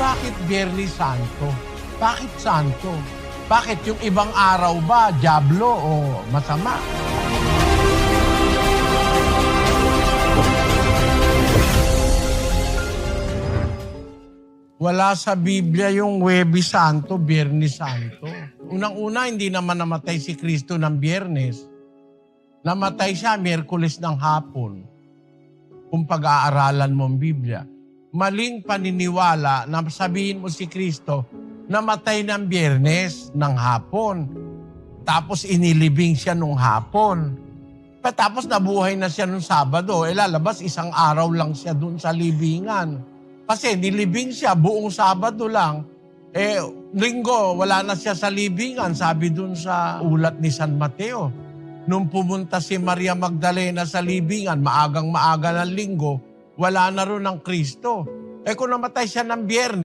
bakit Biyernes Santo? Bakit Santo? Bakit yung ibang araw ba, diablo o masama? Wala sa Biblia yung Huwebes Santo, Biyernes Santo. Unang-una, hindi naman namatay si Kristo ng Biyernes. Namatay siya Miyerkules ng hapon. Kung pag-aaralan mo ang Biblia. Maling paniniwala na sabihin mo si Kristo, namatay ng Biyernes ng hapon. Tapos inilibing siya nung hapon. Tapos nabuhay na siya nung Sabado. Lalabas isang araw lang siya dun sa libingan. Kasi nilibing siya buong Sabado lang. Linggo, wala na siya sa libingan. Sabi dun sa ulat ni San Mateo. Nung pumunta si Maria Magdalena sa libingan, maagang-maaga ng linggo, wala na ron ang Kristo. Kung namatay siya ng Biyernes,